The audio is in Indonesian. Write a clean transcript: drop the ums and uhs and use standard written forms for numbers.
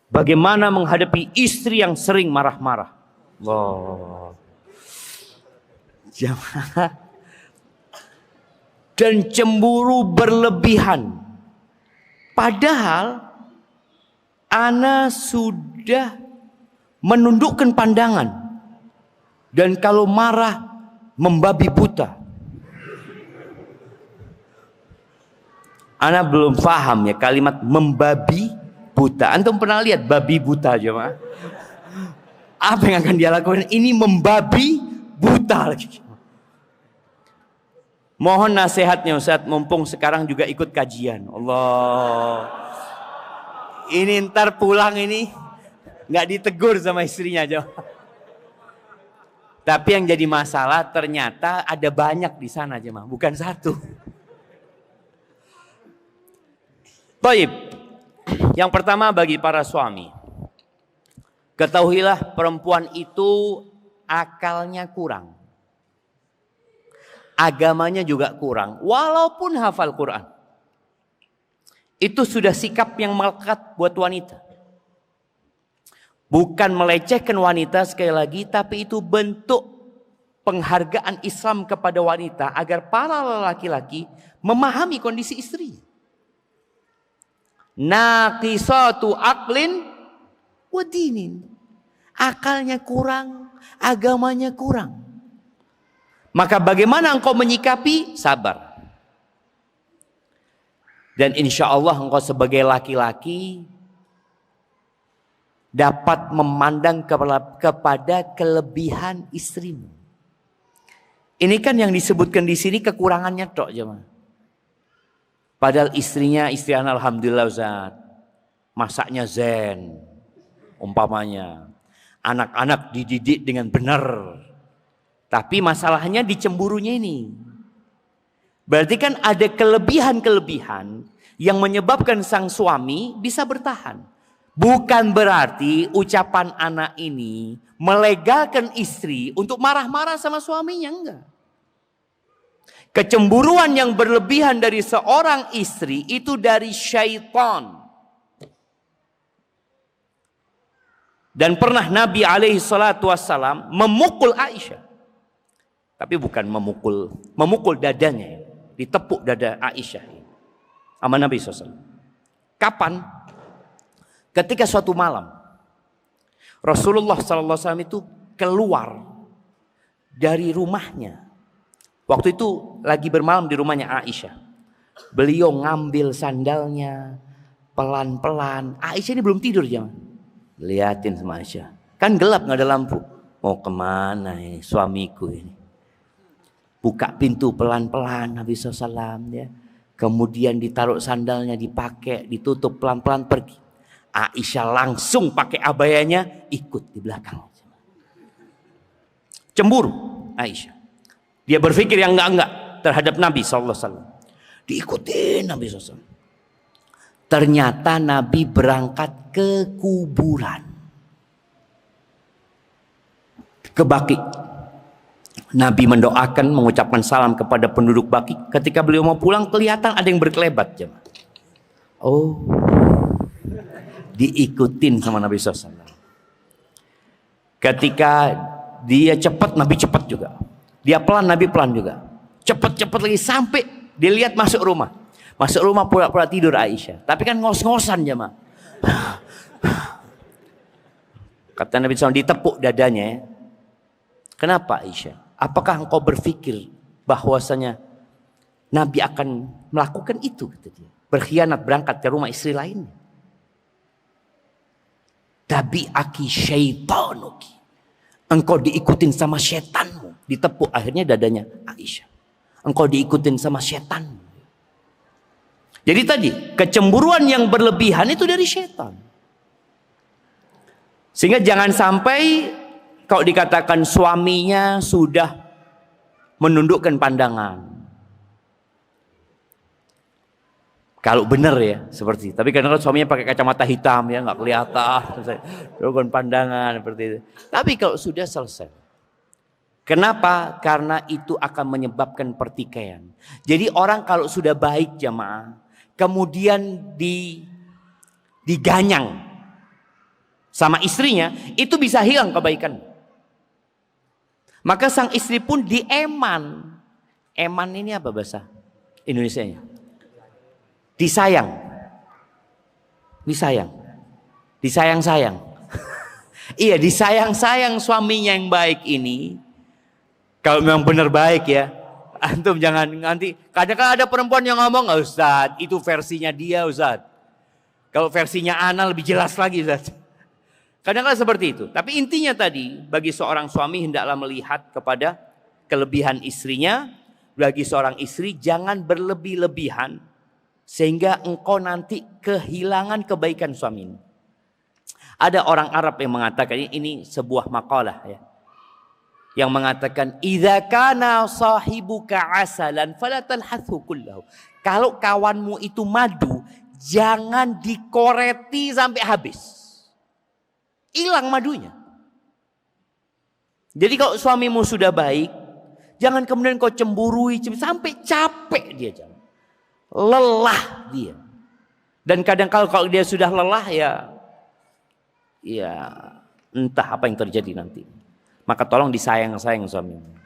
Bagaimana menghadapi istri yang sering marah-marah. Allah. Jamaah. Dan cemburu berlebihan. Padahal ana sudah menundukkan pandangan. Dan kalau marah membabi buta. Ana belum paham ya kalimat membabi buta. Antum pernah lihat babi buta jemaah? Apa yang akan dia lakukan? Ini membabi buta lagi. Mohon nasihatnya Ustaz, mumpung sekarang juga ikut kajian. Allah. Ini ntar pulang ini nggak ditegur sama istrinya jemaah. Tapi yang jadi masalah ternyata ada banyak di sana jemaah, bukan satu. Baik. Yang pertama bagi para suami. Ketahuilah perempuan itu akalnya kurang. Agamanya juga kurang. Walaupun hafal Quran. Itu sudah sikap yang melekat buat wanita. Bukan melecehkan wanita sekali lagi. Tapi itu bentuk penghargaan Islam kepada wanita. Agar para laki-laki memahami kondisi istri. Naqisatu aqlin wa dinin. Akalnya kurang, agamanya kurang. Maka bagaimana engkau menyikapi? Sabar. Dan insya Allah engkau sebagai laki-laki dapat memandang kepada kelebihan istrimu. Ini kan yang disebutkan di sini kekurangannya tok jemaah. Padahal istrinya, istri ana alhamdulillah Ustaz. Masaknya zen. Umpamanya. Anak-anak dididik dengan benar. Tapi masalahnya di cemburunya ini. Berarti kan ada kelebihan-kelebihan yang menyebabkan sang suami bisa bertahan. Bukan berarti ucapan anak ini melegalkan istri untuk marah-marah sama suaminya, enggak. Kecemburuan yang berlebihan dari seorang istri itu dari syaitan. Dan pernah Nabi alaihi salatu wassalam memukul Aisyah. Tapi bukan memukul dadanya. Ditepuk dada Aisyah. Sama Nabi SAW. Kapan? Ketika suatu malam. Rasulullah SAW itu keluar dari rumahnya. Waktu itu lagi bermalam di rumahnya Aisyah. Beliau ngambil sandalnya pelan-pelan. Aisyah ini belum tidur jam. Liatin sama Aisyah. Kan gelap gak ada lampu. Mau kemana ini suamiku ini. Buka pintu pelan-pelan Nabi SAW ya. Kemudian ditaruh sandalnya, dipakai, ditutup pelan-pelan pergi. Aisyah langsung pakai abayanya ikut di belakang. Cemburu Aisyah. Dia berpikir yang enggak-enggak terhadap Nabi SAW. Diikutin Nabi SAW. Ternyata Nabi berangkat ke kuburan. Ke Baqi. Nabi mendoakan, mengucapkan salam kepada penduduk Baqi. Ketika beliau mau pulang, kelihatan ada yang berkelebat. Oh, diikutin sama Nabi SAW. Ketika dia cepat, Nabi cepat juga. Dia pelan, Nabi pelan juga. Cepat-cepat lagi sampai dilihat masuk rumah. Masuk rumah pura-pura tidur Aisyah. Tapi kan ngos-ngosan jemaah. Kata Nabi SAW, ditepuk dadanya. Kenapa Aisyah? Apakah engkau berpikir bahwasanya Nabi akan melakukan itu? Kata dia. Berkhianat berangkat ke rumah istri lainnya. Tabi'aki syaitanuki. Engkau diikutin sama setanmu. Ditepuk akhirnya dadanya Aisyah. Engkau diikutin sama setanmu. Jadi tadi kecemburuan yang berlebihan itu dari setan. Sehingga jangan sampai kalau dikatakan suaminya sudah menundukkan pandangan. Kalau benar ya seperti itu. Tapi kadang-kadang suaminya pakai kacamata hitam ya nggak kelihatan. Menundukkan pandangan seperti itu. Tapi kalau sudah selesai. Kenapa? Karena itu akan menyebabkan pertikaian. Jadi orang kalau sudah baik jamaah. Kemudian diganyang. sama istrinya, itu bisa hilang kebaikan. Maka sang istri pun dieman. Eman ini apa bahasa Indonesianya? Disayang. Disayang. Disayang-sayang. Iya, disayang-sayang suaminya yang baik ini. Kalau memang benar baik ya. Antum jangan nanti. Kadang-kadang ada perempuan yang ngomong, Ustaz, itu versinya dia Ustaz. Kalau versinya Ana lebih jelas lagi Ustaz. Kadang-kadang seperti itu. Tapi intinya tadi, bagi seorang suami hendaklah melihat kepada kelebihan istrinya. Bagi seorang istri jangan berlebih-lebihan. Sehingga engkau nanti kehilangan kebaikan suami. Ada orang Arab yang mengatakan, ini sebuah makalah ya. Yang mengatakan, idza kana sahibuka asalan fala talhathu kullahu. Kalau kawanmu itu madu, jangan dikoreti sampai habis. Hilang madunya. Jadi kalau suamimu sudah baik, jangan kemudian kau cemburui sampai capek dia, lelah dia. Dan kadang kalau dia sudah lelah ya entah apa yang terjadi nanti. Maka tolong disayang-sayang suamimu.